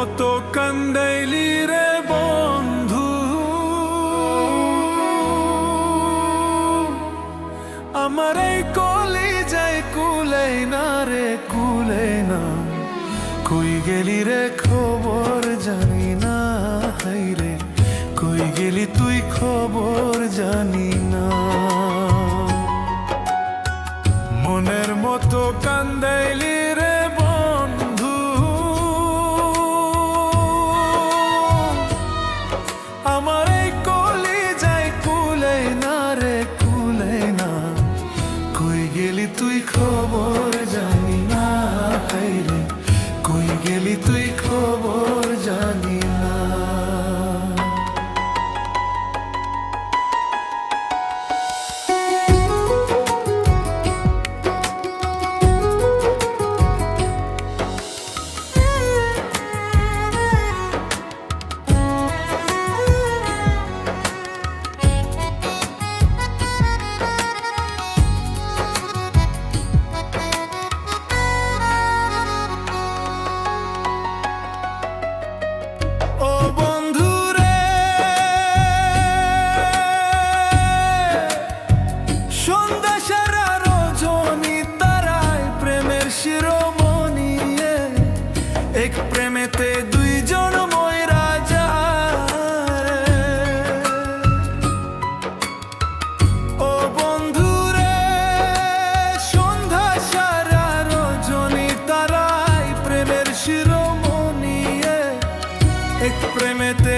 মতো কান্দাইলি রে বন্ধু, আমার এই কলিজায় কুলাই না রে কুলাই না। কই গেলি রে খবর জানি না, হাই রে কই গেলি তুই খবর জানি না। মনের মতো কান্দাইলি রে বন্ধু, আমার এই কলিজায় কুলাই না রে কুলাই না। কই গেলি তুই খবর জানি না, হাই রে কই গেলি তুই খবর জানি না। এক প্রেমেতে দুইজন ময়রা যায়, ও বন্ধু রে সন্ধ্যা সারা রজনী তারাই প্রেমের শিরোমণি। এক প্রেমেতে